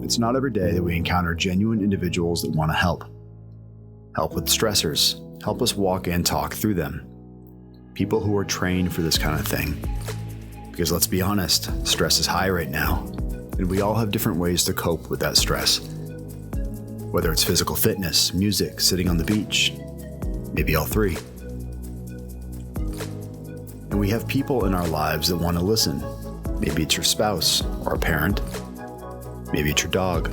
It's not every day that we encounter genuine individuals that want to help. Help with stressors, help us walk and talk through them. People who are trained for this kind of thing. Because let's be honest, stress is high right now, and we all have different ways to cope with that stress. Whether it's physical fitness, music, sitting on the beach, maybe all three. And we have people in our lives that want to listen. Maybe it's your spouse or a parent. Maybe it's your dog.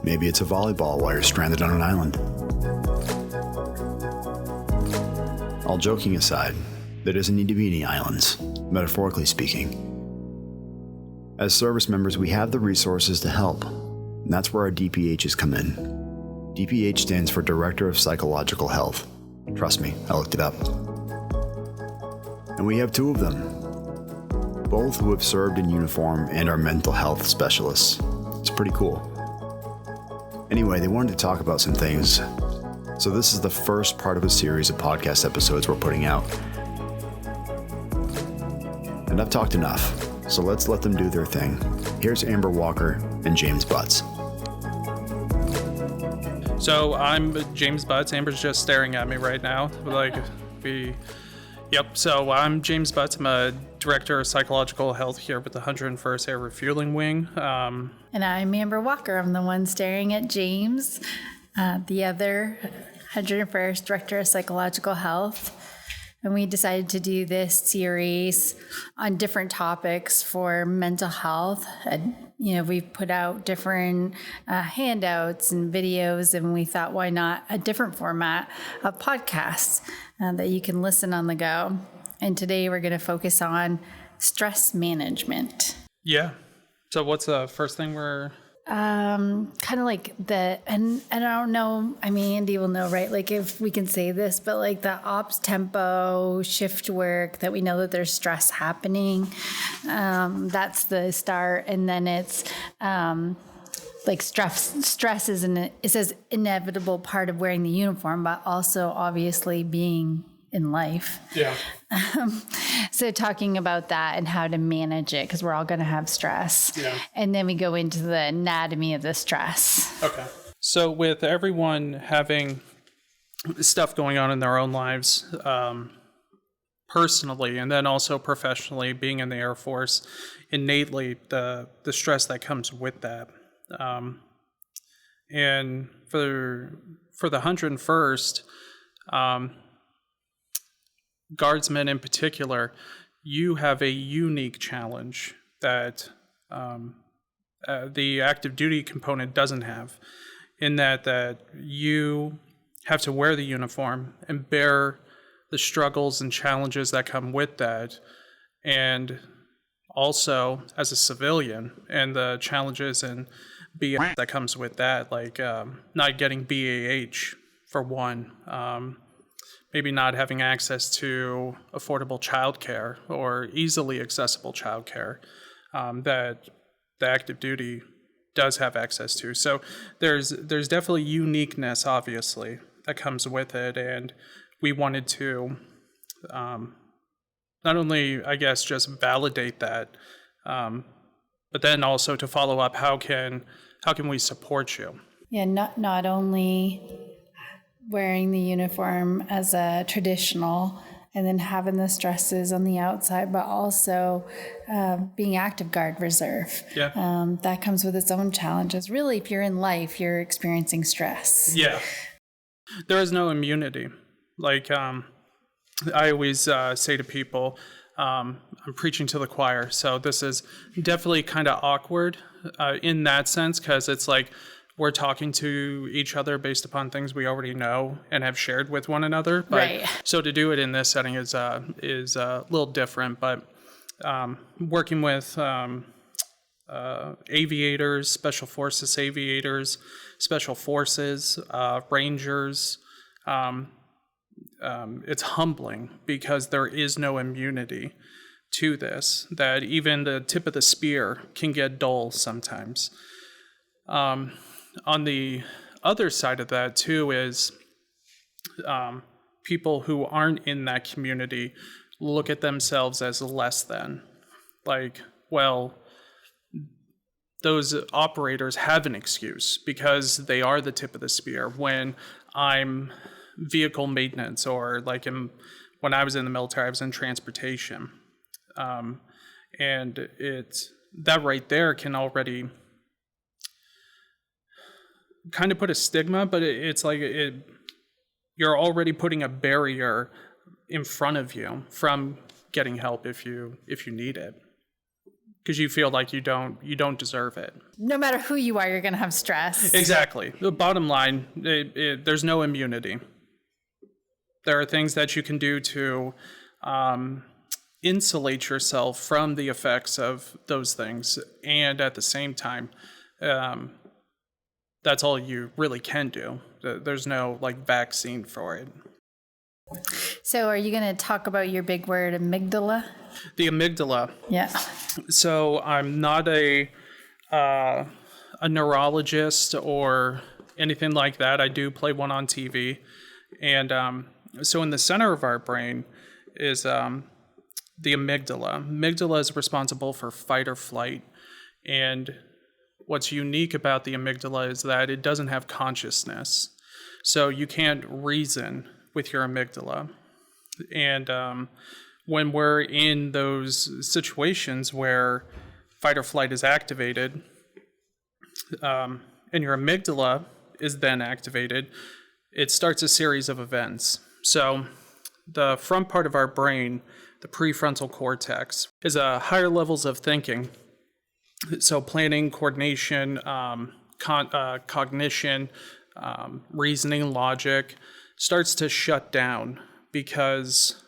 Maybe it's a volleyball while you're stranded on an island. All joking aside, there doesn't need to be any islands, metaphorically speaking. As service members, we have the resources to help, and that's where our DPHs come in. DPH stands for Director of Psychological Health. Trust me, I looked it up. And we have two of them, both who have served in uniform and are mental health specialists. It's pretty cool. Anyway, they wanted to talk about some things, so this is the first part of a series of podcast episodes we're putting out. And I've talked enough, so let's let them do their thing. Here's Amber Walker and James Butts. So I'm James Butts. Amber's just staring at me right now. So I'm James Butts. I'm a Director of Psychological Health here with the 101st Air Refueling Wing. And I'm Amber Walker. I'm the one staring at James, the other 101st Director of Psychological Health. And we decided to do this series on different topics for mental health. We've put out different handouts and videos, and we thought, why not a different format of podcasts that you can listen on the go. And today we're going to focus on stress management. Yeah. So what's the first thing we're... kind of like and I don't know, I mean, Andy will know, right? Like if we can say this, but like the ops tempo, shift work, that we know that there's stress happening. That's the start. And then it's, like stress is an inevitable part of wearing the uniform, but also obviously being in life. Yeah. So talking about that and how to manage it, because we're all going to have stress. Yeah. And then we go into the anatomy of the stress. Okay. So with everyone having stuff going on in their own lives, personally, and then also professionally, being in the Air Force, innately the stress that comes with that. And for the 101st, Guardsmen in particular, you have a unique challenge that the active duty component doesn't have, in that you have to wear the uniform and bear the struggles and challenges that come with that, and also as a civilian and the challenges and BS that comes with that, like not getting BAH for one. Maybe not having access to affordable childcare or easily accessible childcare that the active duty does have access to. So there's definitely uniqueness, obviously, that comes with it, and we wanted to not only, I guess, just validate that, but then also to follow up, how can we support you? Yeah, not only wearing the uniform as a traditional and then having the stresses on the outside, but also being active guard reserve. Yeah. That comes with its own challenges. Really, if you're in life, you're experiencing stress. Yeah. There is no immunity. Like I always say to people, I'm preaching to the choir, so this is definitely kind of awkward in that sense, because it's like, we're talking to each other based upon things we already know and have shared with one another. But, right. So to do it in this setting is a little different. But working with aviators, special forces aviators, special forces, rangers, it's humbling because there is no immunity to this, that even the tip of the spear can get dull sometimes. On the other side of that, too, is people who aren't in that community look at themselves as less than. Like, well, those operators have an excuse because they are the tip of the spear. When I'm vehicle maintenance, or like when I was in the military, I was in transportation. And that right there can already kind of put a stigma, but it's like you're already putting a barrier in front of you from getting help if you need it, because you feel like you don't deserve it. No matter who you are, you're going to have stress. Exactly. The bottom line, there's no immunity. There are things that you can do to insulate yourself from the effects of those things, and at the same time, that's all you really can do. There's no like vaccine for it. So are you going to talk about your big word, amygdala? The amygdala. Yeah. So I'm not a neurologist or anything like that. I do play one on TV. And so in the center of our brain is the amygdala. Amygdala is responsible for fight or flight. And what's unique about the amygdala is that it doesn't have consciousness. So you can't reason with your amygdala. And when we're in those situations where fight or flight is activated, and your amygdala is then activated, it starts a series of events. So the front part of our brain, the prefrontal cortex, is higher levels of thinking. So planning, coordination, cognition, reasoning, logic starts to shut down, because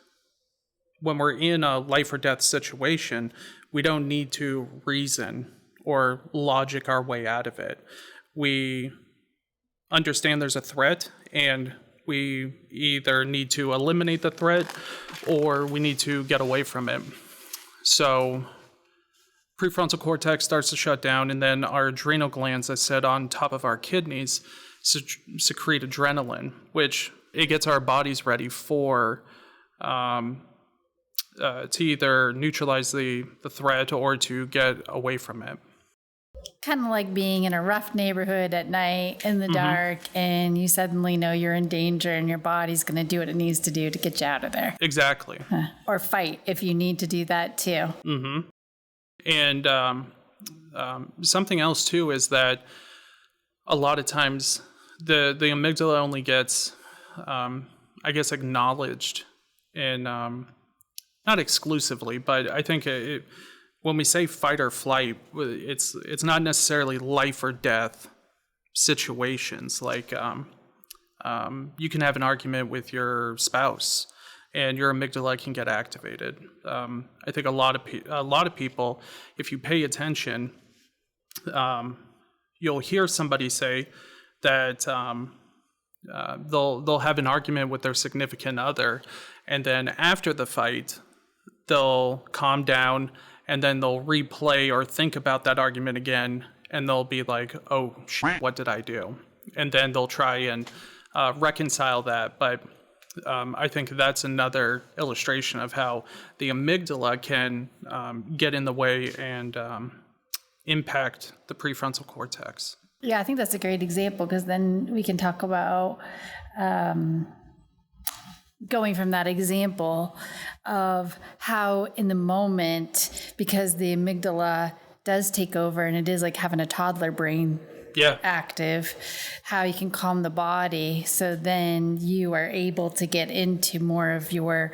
when we're in a life or death situation, we don't need to reason or logic our way out of it. We understand there's a threat, and we either need to eliminate the threat or we need to get away from it. So prefrontal cortex starts to shut down, and then our adrenal glands that sit on top of our kidneys secrete adrenaline, which it gets our bodies ready for to either neutralize the threat or to get away from it. Kind of like being in a rough neighborhood at night in the dark, and you suddenly know you're in danger, and your body's going to do what it needs to do to get you out of there. Exactly. Or fight if you need to do that too. Mm-hmm. And something else too is that a lot of times the amygdala only gets, I guess, acknowledged in, not exclusively, but I think when we say fight or flight, it's not necessarily life or death situations. Like you can have an argument with your spouse, and your amygdala can get activated. I think a lot of people, if you pay attention, you'll hear somebody say that they'll have an argument with their significant other, and then after the fight, they'll calm down, and then they'll replay or think about that argument again, and they'll be like, "Oh, what did I do?" And then they'll try and reconcile that. But I think that's another illustration of how the amygdala can get in the way and impact the prefrontal cortex. Yeah, I think that's a great example, because then we can talk about going from that example of how in the moment, because the amygdala does take over, and it is like having a toddler brain active, how you can calm the body, so then you are able to get into more of your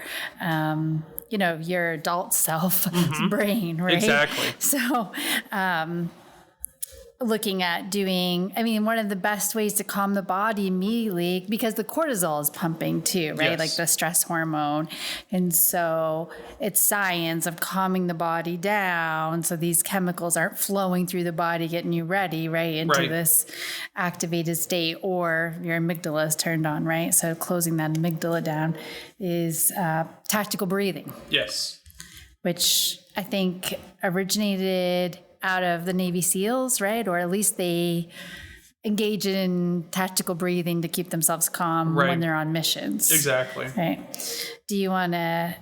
your adult self brain, right? Exactly. So looking at doing, one of the best ways to calm the body immediately, because the cortisol is pumping too, right? Yes. Like the stress hormone. And so it's science of calming the body down, so these chemicals aren't flowing through the body, getting you ready, right, into this activated state, or your amygdala is turned on, right? So closing that amygdala down is tactical breathing. Yes. Which I think originated out of the Navy SEALs, right? Or at least they engage in tactical breathing to keep themselves calm when they're on missions. Exactly. Right. Do you want to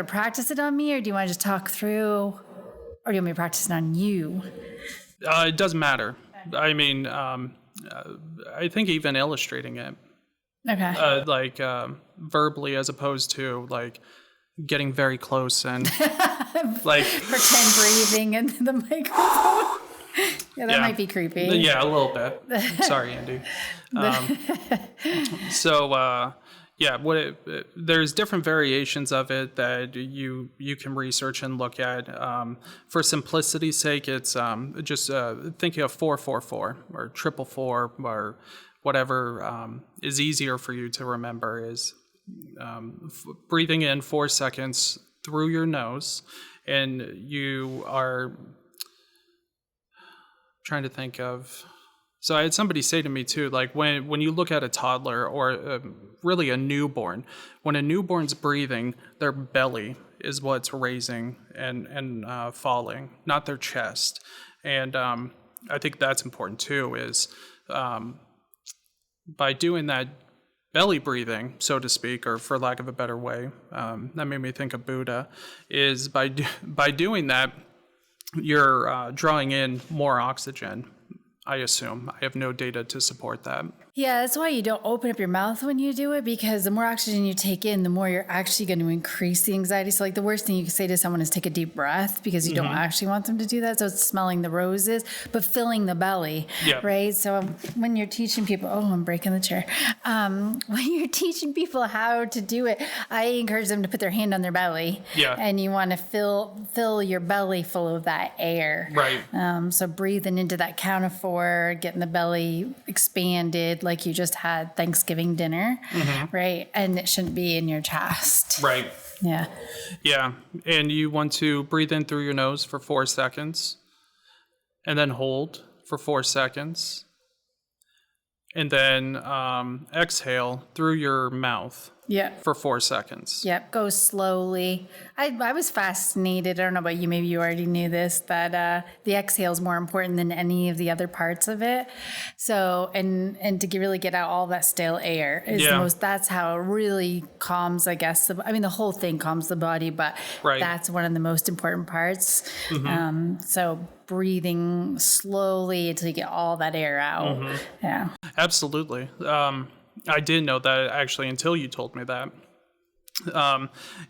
practice it on me, or do you want to just talk through, or do you want me to practice it on you? It doesn't matter. I mean, I think even illustrating it, Okay. Verbally, as opposed to like getting very close and like Pretend breathing into the microphone. That might be creepy. Yeah, a little bit. Sorry, Andy. There's different variations of it that you can research and look at. For simplicity's sake, it's just thinking of 444 or 444 or whatever is easier for you to remember is breathing in 4 seconds through your nose, and you are trying to think of. So I had somebody say to me too, like when you look at a toddler or really a newborn, when a newborn's breathing, their belly is what's raising and falling, not their chest. And I think that's important too, is by doing that belly breathing, so to speak, or for lack of a better way, that made me think of Buddha, is by doing that, you're drawing in more oxygen, I assume. I have no data to support that. Yeah, that's why you don't open up your mouth when you do it, because the more oxygen you take in, the more you're actually going to increase the anxiety. So like the worst thing you can say to someone is take a deep breath, because you don't actually want them to do that. So it's smelling the roses, but filling the belly, right? So when you're teaching people, I'm breaking the chair. When you're teaching people how to do it, I encourage them to put their hand on their belly. Yeah. And you want to fill your belly full of that air. Right. So breathing into that count of 4, getting the belly expanded, like you just had Thanksgiving dinner, right? And it shouldn't be in your chest. Right. Yeah. Yeah. And you want to breathe in through your nose for 4 seconds, and then hold for 4 seconds, and then exhale through your mouth for 4 seconds. Yep. Go slowly. I was fascinated. I don't know about you. Maybe you already knew this, that the exhale is more important than any of the other parts of it. So, and to really get out all that stale air is the most, that's how it really calms, I guess. The whole thing calms the body, but that's one of the most important parts. So breathing slowly until you get all that air out. Yeah. Absolutely. I didn't know that actually until you told me that.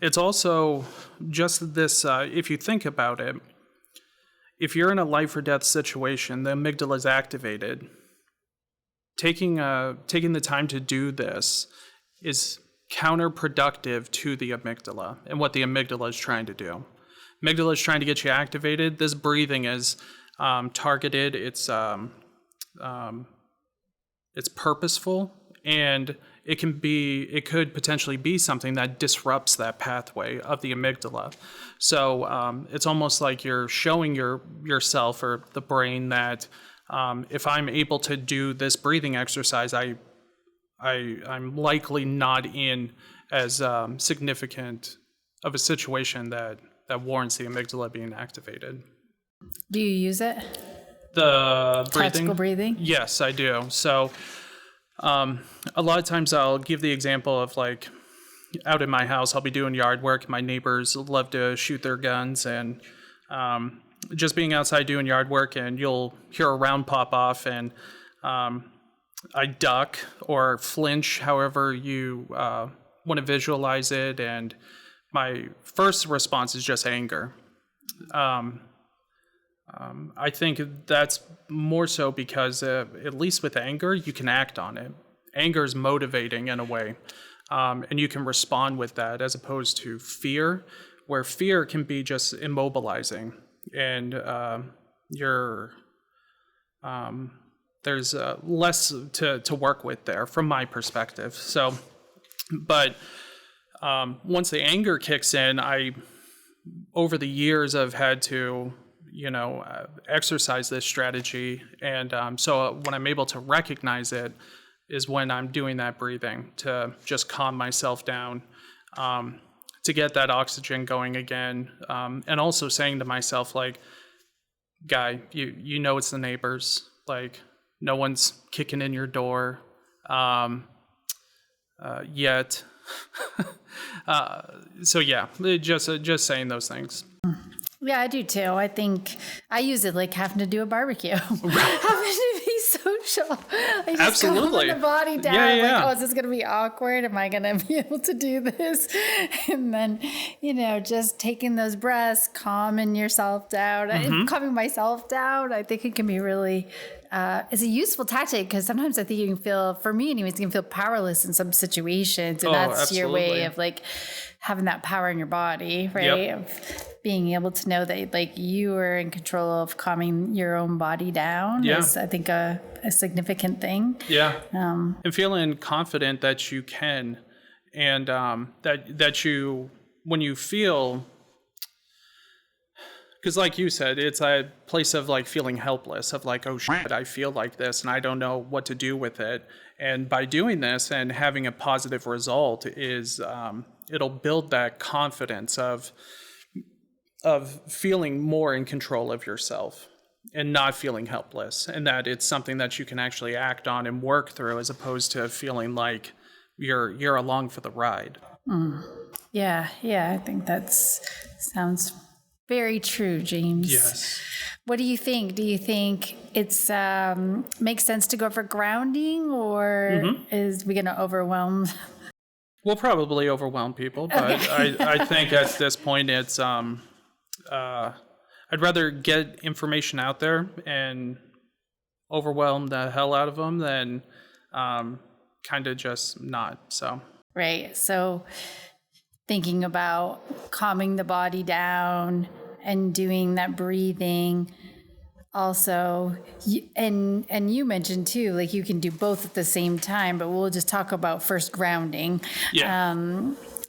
It's also just this, if you think about it, if you're in a life or death situation, the amygdala is activated. Taking the time to do this is counterproductive to the amygdala and what the amygdala is trying to do. Amygdala is trying to get you activated. This breathing is targeted. It's purposeful. And it could potentially be something that disrupts that pathway of the amygdala. So it's almost like you're showing yourself or the brain that if I'm able to do this breathing exercise, I'm likely not in as significant of a situation that warrants the amygdala being activated. Do you use it? The breathing? Tactical breathing? Yes, I do. So a lot of times I'll give the example of like out in my house, I'll be doing yard work. My neighbors love to shoot their guns, and just being outside doing yard work, and you'll hear a round pop off, and I duck or flinch, however you want to visualize it. And my first response is just anger. I think that's more so because, at least with anger, you can act on it. Anger is motivating in a way, and you can respond with that, as opposed to fear, where fear can be just immobilizing, and there's less to work with there from my perspective. So, but once the anger kicks in, over the years, I've had to exercise this strategy. And so when I'm able to recognize it is when I'm doing that breathing to just calm myself down, to get that oxygen going again. And also saying to myself, like, guy, you know it's the neighbors. Like, no one's kicking in your door yet. So yeah, just saying those things. Yeah, I do too. I think I use it like having to do a barbecue. Having to be social. I just Absolutely. calm the body down. Yeah. Like, oh, is this going to be awkward? Am I going to be able to do this? And then, just taking those breaths, calming yourself down, and calming myself down. I think it can be really, it's a useful tactic because sometimes I think you can feel, for me anyways, you can feel powerless in some situations. And that's your way of like having that power in your body, right? Yep. Of being able to know that like you are in control of calming your own body down is, I think, a significant thing. Yeah. And feeling confident that you can, and that you, when you feel, because like you said, it's a place of like feeling helpless, of like, oh shit, I feel like this and I don't know what to do with it. And by doing this and having a positive result is, it'll build that confidence of feeling more in control of yourself and not feeling helpless, and that it's something that you can actually act on and work through, as opposed to feeling like you're along for the ride. Yeah, I think that sounds very true, James. Yes. What do you think? Do you think it's makes sense to go for grounding, or is we going to overwhelm? We'll probably overwhelm people, but I think at this point it's I'd rather get information out there and overwhelm the hell out of them than kind of just not. So Right. So thinking about calming the body down and doing that breathing. Also, and you mentioned too, like you can do both at the same time, but we'll just talk about first grounding. Yeah.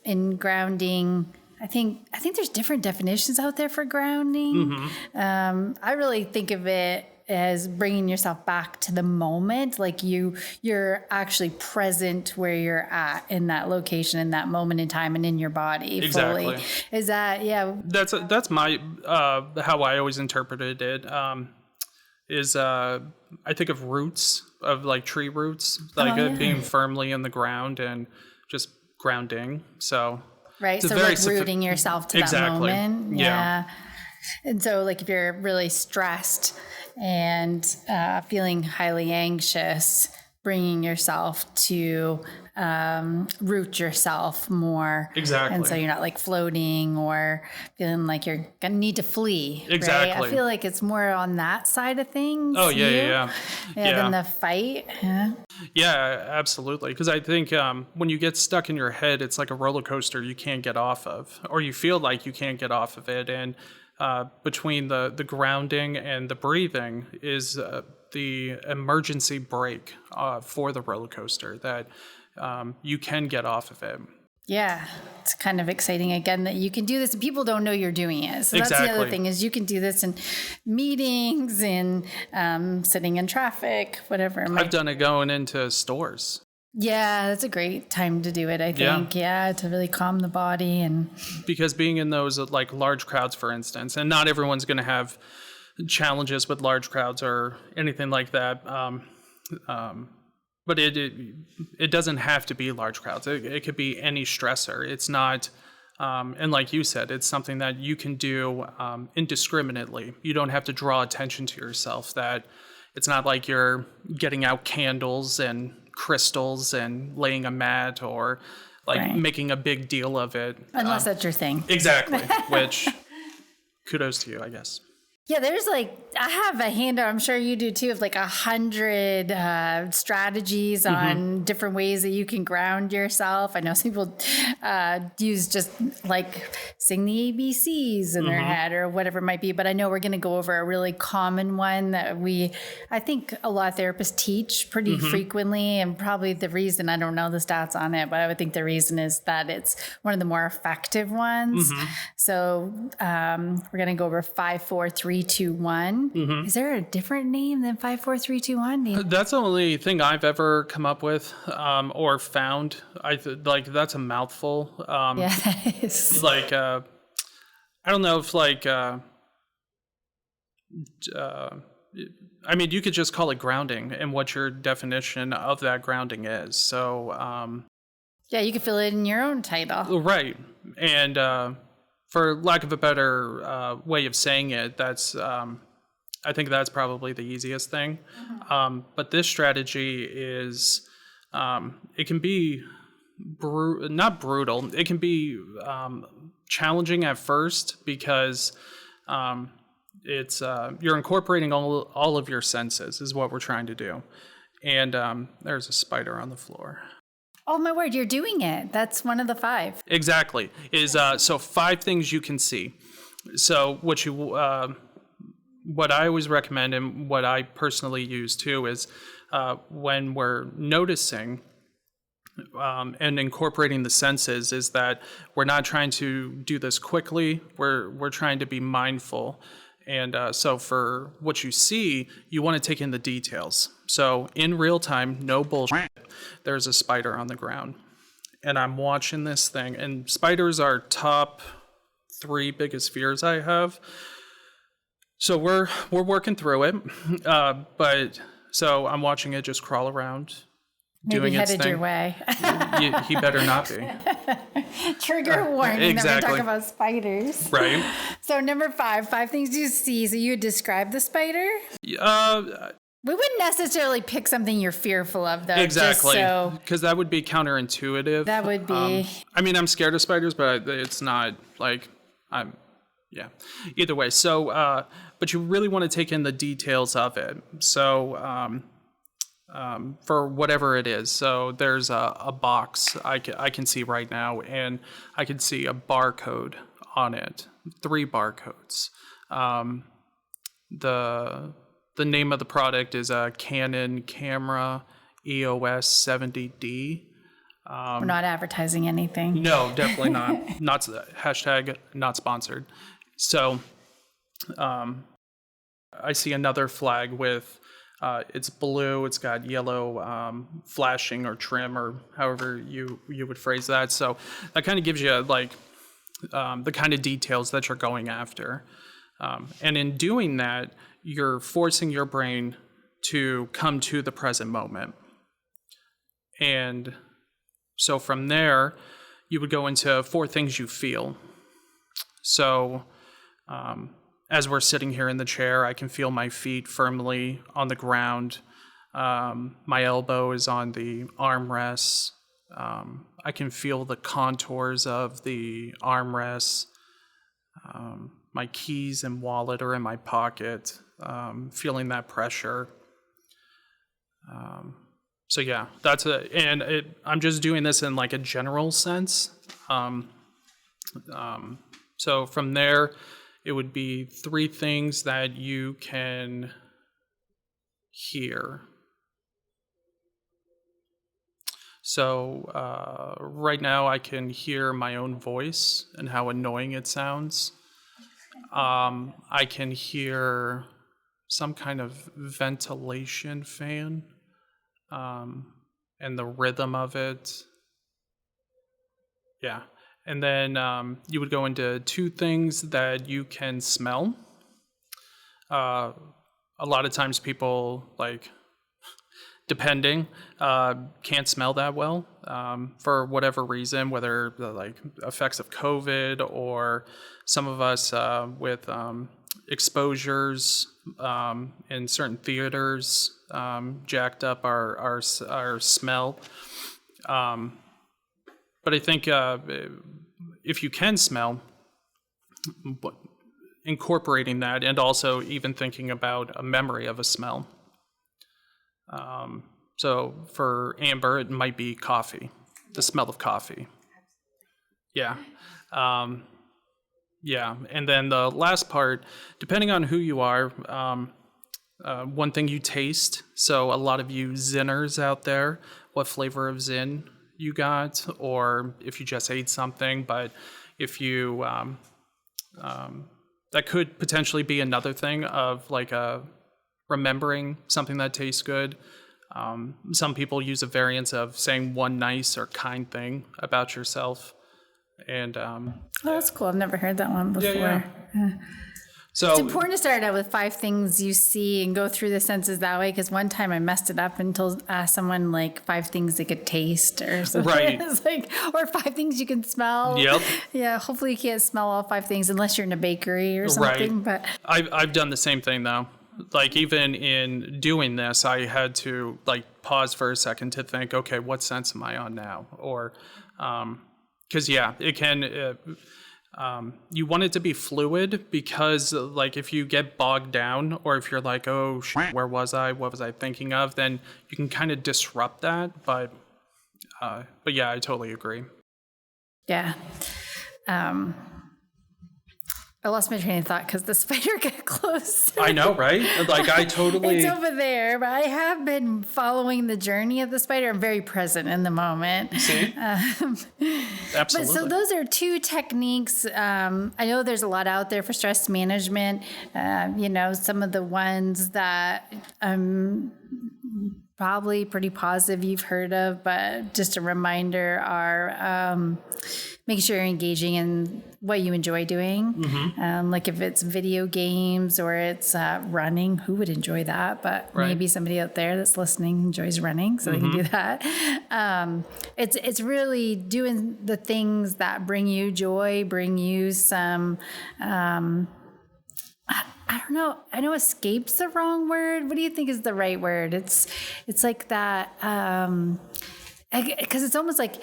In grounding, I think there's different definitions out there for grounding. I really think of it as bringing yourself back to the moment, like you're actually present where you're at in that location, in that moment in time, and in your body. Exactly. Fully. Is that That's my how I always interpreted it. I think of roots, of like tree roots, like being firmly in the ground and just grounding. So right. So like rooting yourself to that moment. Yeah. And so like if you're really stressed and feeling highly anxious, bringing yourself to root yourself more. Exactly. And so you're not like floating or feeling like you're going to need to flee. Exactly. Right? I feel like it's more on that side of things. Oh, yeah. Than the fight. Yeah, absolutely. Because I think when you get stuck in your head, it's like a roller coaster you can't get off of, or you feel like you can't get off of it. And between the grounding and the breathing is the emergency brake for the roller coaster that you can get off of it. Yeah. It's kind of exciting again that you can do this and people don't know you're doing it. So that's the other thing is you can do this in meetings and sitting in traffic, whatever. I've done it going into stores. Yeah, that's a great time to do it, I think. Yeah, to really calm the body. And because being in those like large crowds, for instance, and not everyone's going to have challenges with large crowds or anything like that. But it doesn't have to be large crowds. It could be any stressor. It's not, and like you said, it's something that you can do indiscriminately. You don't have to draw attention to yourself. That it's not like you're getting out candles and crystals and laying a mat or like making a big deal of it. Unless that's your thing. Exactly. Which kudos to you, I guess. Yeah, there's like, I have a handout, I'm sure you do too, of like 100 strategies on different ways that you can ground yourself. I know some people use just like sing the ABCs in their head or whatever it might be, but I know we're going to go over a really common one that I think a lot of therapists teach pretty frequently, and probably the reason, I don't know the stats on it, but I would think the reason is that it's one of the more effective ones. So we're going to go over 5, 4, 3, 2, 1. Is there a different name than 5, 4, 3, 2, 1? That's the only thing I've ever come up with or found. Like that's a mouthful. Yeah, that is. Like I don't know if like I mean, you could just call it grounding and what your definition of that grounding is. So yeah, you could fill it in your own title. Right. And for lack of a better way of saying it, that's I think that's probably the easiest thing. But this strategy is it can be not brutal. It can be challenging at first because it's you're incorporating all of your senses is what we're trying to do. And there's a spider on the floor. Oh my word, you're doing it. That's one of the 5. Exactly. Is so 5 things you can see. So what I always recommend and what I personally use too is when we're noticing and incorporating the senses is that we're not trying to do this quickly. We're trying to be mindful. And so for what you see, you want to take in the details. So in real time, no bullshit, there's a spider on the ground. And I'm watching this thing. And spiders are top 3 biggest fears I have. So we're working through it. But so I'm watching it just crawl around. Maybe doing its headed thing. your way. He better not be. Trigger warning that exactly. we talk about spiders. Right. So number 5 things you see. So you would describe the spider? We wouldn't necessarily pick something you're fearful of, though. Exactly. Because that would be counterintuitive. that would be. I mean, I'm scared of spiders, but it's not like yeah. Either way. So, but you really want to take in the details of it. So, for whatever it is. So there's a box I can see right now, and I can see a barcode on it, 3 barcodes. The name of the product is a Canon camera EOS 70D. We're not advertising anything. No, definitely not. Not hashtag not sponsored. So I see another flag with it's blue, it's got yellow flashing or trim or however you would phrase that. So that kind of gives you like the kind of details that you're going after. And in doing that, you're forcing your brain to come to the present moment. And so from there, you would go into 4 things you feel. So as we're sitting here in the chair, I can feel my feet firmly on the ground. My elbow is on the armrests. I can feel the contours of the armrests. My keys and wallet are in my pocket, feeling that pressure. So yeah, that's I'm just doing this in like a general sense. So from there, it would be 3 things that you can hear. So right now I can hear my own voice and how annoying it sounds. I can hear some kind of ventilation fan and the rhythm of it. Yeah. And then you would go into 2 things that you can smell. A lot of times people, like, depending, can't smell that well for whatever reason, whether the like effects of COVID or some of us with exposures in certain theaters jacked up our smell. But I think if you can smell, incorporating that and also even thinking about a memory of a smell. So for Amber, it might be coffee, the smell of coffee. Yeah. Yeah. And then the last part, depending on who you are, one thing you taste. So a lot of you Zinners out there, what flavor of Zinn you got, or if you just ate something, but if you, that could potentially be another thing of like remembering something that tastes good. Some people use a variance of saying one nice or kind thing about yourself. And oh, that's cool. I've never heard that one before. Yeah. So it's important to start out with 5 things you see and go through the senses that way. Because one time I messed it up and asked someone like 5 things they could taste or something. Right. It's like, or 5 things you can smell. Yep. Yeah. Hopefully you can't smell all 5 things unless you're in a bakery or something. Right. But I've done the same thing though. Like even in doing this, I had to like pause for a second to think, okay, what sense am I on now? Or, because it can. You want it to be fluid because, like, if you get bogged down or if you're like, oh, where was I? What was I thinking of? Then you can kind of disrupt that. But yeah, I totally agree. yeah. I lost my train of thought because the spider got close. I know, right? Like, I totally... It's over there, but I have been following the journey of the spider. I'm very present in the moment. See? Absolutely. But so those are 2 techniques. I know there's a lot out there for stress management. Some of the ones that probably pretty positive you've heard of, but just a reminder are making sure you're engaging in what you enjoy doing. Mm-hmm. Like if it's video games or it's running, who would enjoy that? But maybe somebody out there that's listening enjoys running, so they can do that. It's really doing the things that bring you joy, bring you some... I don't know. I know escape's the wrong word. What do you think is the right word? It's like that, because it's almost like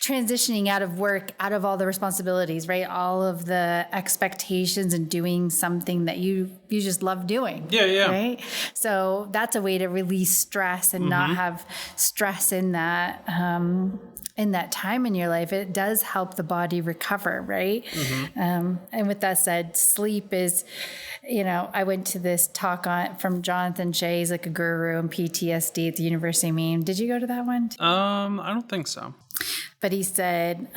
transitioning out of work, out of all the responsibilities, right? All of the expectations and doing something that you just love doing. Yeah. Right? So that's a way to release stress and not have stress in that time in your life. It does help the body recover, right? And with that said, sleep is, I went to this talk from Jonathan Shea. He's like a guru in PTSD at the University of Maine. Did you go to that one? I don't think so. But he said,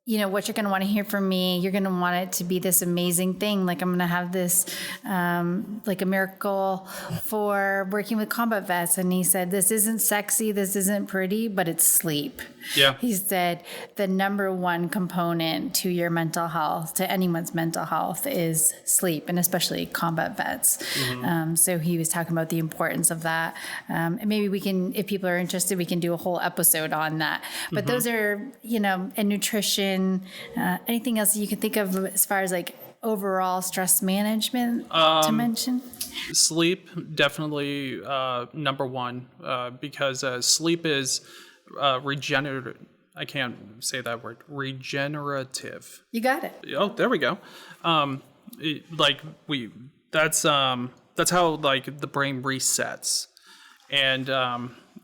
what you're going to want to hear from me, you're going to want it to be this amazing thing. Like I'm going to have this, like a miracle for working with combat vets. And he said, this isn't sexy, this isn't pretty, but it's sleep. Yeah. He said the number 1 component to your mental health, to anyone's mental health, is sleep, and especially combat vets. So he was talking about the importance of that. And maybe we can, if people are interested, we can do a whole episode on that. But those are, and nutrition, anything else you can think of as far as like overall stress management to mention? Sleep, definitely number 1, because sleep is regenerative. I can't say that word. Regenerative. You got it. Oh, there we go. That's how like the brain resets. And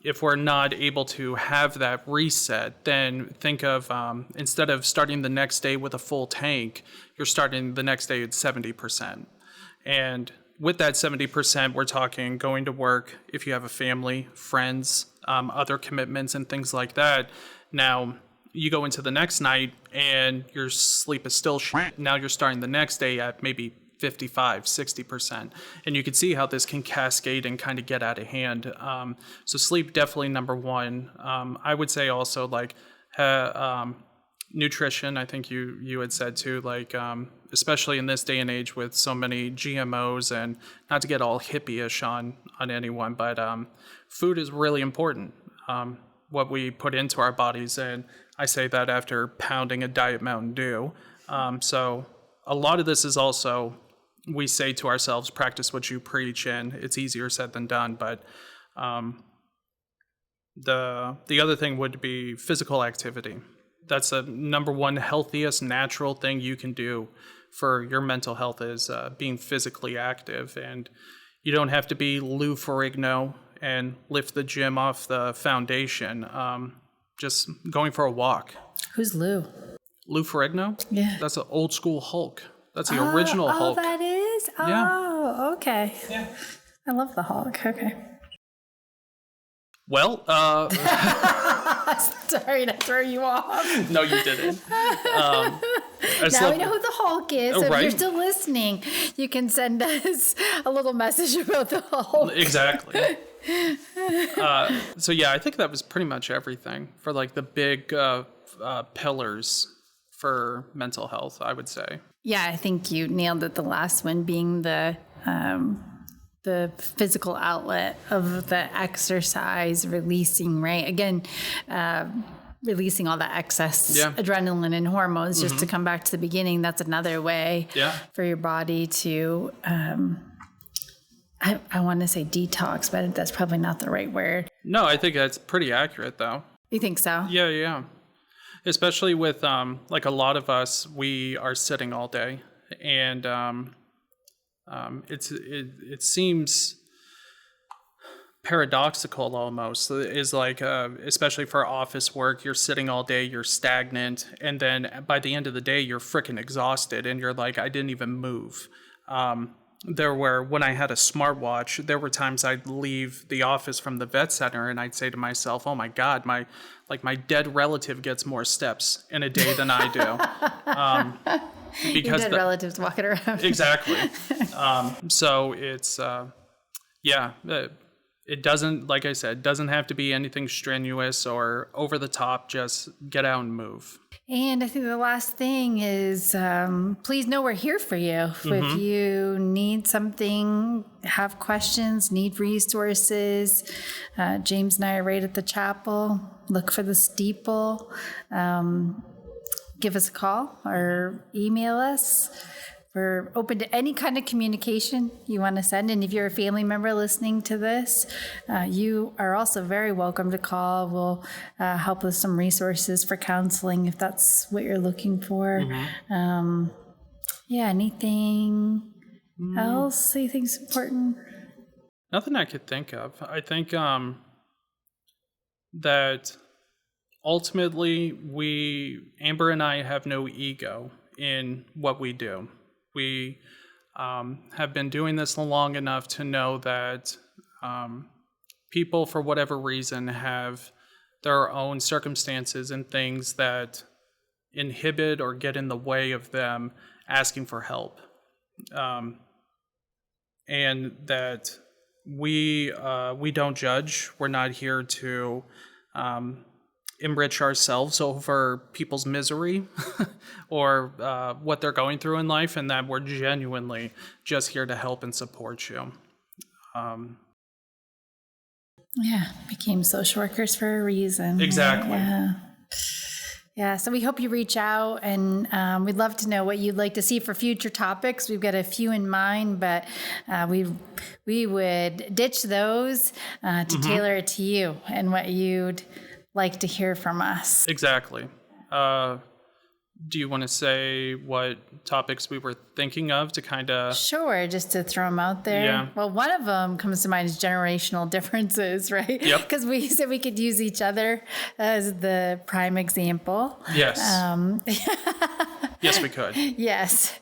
if we're not able to have that reset, then think of instead of starting the next day with a full tank, you're starting the next day at 70%. And with that 70%, we're talking going to work, if you have a family, friends, other commitments and things like that. Now, you go into the next night and your sleep is still now you're starting the next day at maybe 55, 60%. And you can see how this can cascade and kind of get out of hand. So sleep, definitely number 1. I would say also like nutrition, I think you had said too, like especially in this day and age with so many GMOs, and not to get all hippie-ish on anyone, but food is really important. What we put into our bodies, and I say that after pounding a Diet Mountain Dew. So a lot of this is also, we say to ourselves, practice what you preach, and it's easier said than done. But the other thing would be physical activity. That's the number 1 healthiest natural thing you can do for your mental health is being physically active. And you don't have to be Lou Ferrigno and lift the gym off the foundation. Just going for a walk. Who's Lou? Lou Ferrigno? Yeah. That's an old school Hulk. That's the original Hulk. Oh, that is? Oh, okay. Yeah. I love the Hulk. Okay. Well, sorry to throw you off. No, you didn't. Now we know who the Hulk is. So if you're still listening, you can send us a little message about the Hulk. Exactly. So yeah, I think that was pretty much everything for like the big pillars for mental health, I would say. Yeah, I think you nailed it. The last one being the physical outlet of the exercise releasing, right? Again, releasing all that excess adrenaline and hormones. Just to come back to the beginning, that's another way for your body to, I want to say detox, but that's probably not the right word. No, I think that's pretty accurate, though. You think so? Yeah. Especially with, like a lot of us, we are sitting all day, and it seems paradoxical almost. Is like, especially for office work, you're sitting all day, you're stagnant, and then by the end of the day, you're freaking exhausted, and you're like, I didn't even move. When I had a smartwatch, there were times I'd leave the office from the vet center and I'd say to myself, oh my God, my dead relative gets more steps in a day than I do. Because your dead relatives walking around. Exactly. So it's, it doesn't, like I said, doesn't have to be anything strenuous or over the top. Just get out and move. And I think the last thing is, please know we're here for you. If you need something, have questions, need resources, James and I are right at the chapel. Look for the steeple. Give us a call or email us. We're open to any kind of communication you want to send. And if you're a family member listening to this, you are also very welcome to call. We'll help with some resources for counseling if that's what you're looking for. Anything else that you think is important? Nothing I could think of. I think that ultimately Amber and I have no ego in what we do. We have been doing this long enough to know that people, for whatever reason, have their own circumstances and things that inhibit or get in the way of them asking for help. And that we don't judge. We're not here to enrich ourselves over people's misery or what they're going through in life, and that we're genuinely just here to help and support you. Became social workers for a reason. Exactly. Yeah, so we hope you reach out, and we'd love to know what you'd like to see for future topics. We've got a few in mind, but we would ditch those to tailor it to you and what you'd like to hear from us. Exactly. Do you want to say what topics we were thinking of to kind of... Sure, just to throw them out there. Yeah. Well, one of them comes to mind is generational differences, right? Yep. Because we said we could use each other as the prime example. Yes. Yes, we could. Yes.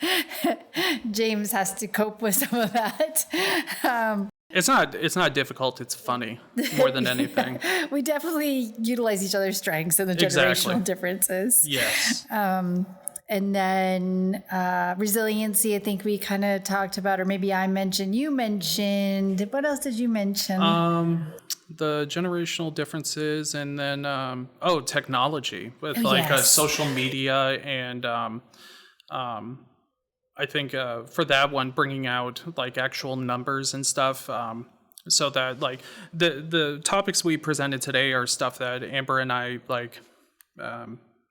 James has to cope with some of that. It's not difficult. It's funny more than anything. We definitely utilize each other's strengths and the generational differences. Yes. And then resiliency, I think we kind of talked about, or maybe I mentioned, you mentioned. What else did you mention? The generational differences, and then technology with social media, and I think for that one, bringing out like actual numbers and stuff, so that like the topics we presented today are stuff that Amber and I like.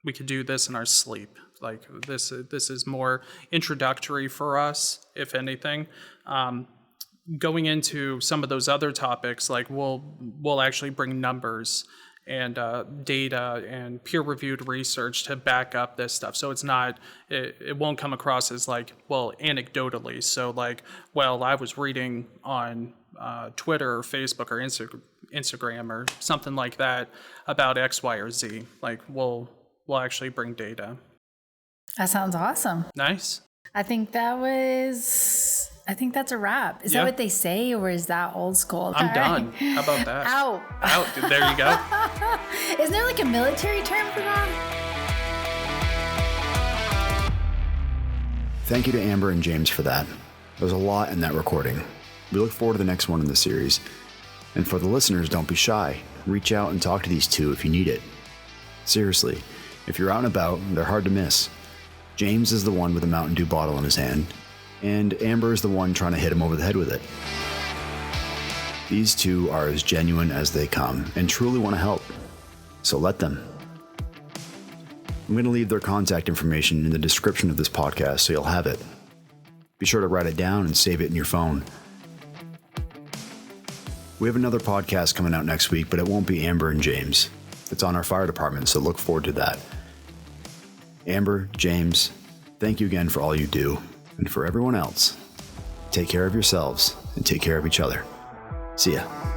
We could do this in our sleep. Like this is more introductory for us, if anything. Going into some of those other topics, like we'll actually bring numbers and data and peer-reviewed research to back up this stuff. So it's not, it won't come across as like, well, anecdotally. So like, well, I was reading on Twitter or Facebook or Instagram or something like that about X, Y, or Z. Like we'll actually bring data. That sounds awesome. Nice. I think that's a wrap. Is that what they say, or is that old school? I'm done. How about that? Out. There you go. Isn't there like a military term for that? Thank you to Amber and James for that. There's a lot in that recording. We look forward to the next one in the series. And for the listeners, don't be shy. Reach out and talk to these two if you need it. Seriously, If you're out and about, they're hard to miss. James is the one with a Mountain Dew bottle in his hand, and Amber is the one trying to hit him over the head with it. These two are as genuine as they come and truly want to help, so let them. I'm going to leave their contact information in the description of this podcast so you'll have it. Be sure to write it down and save it in your phone. We have another podcast coming out next week, but it won't be Amber and James. It's on our fire department, so look forward to that. Amber, James, thank you again for all you do. And for everyone else, take care of yourselves and take care of each other. See ya.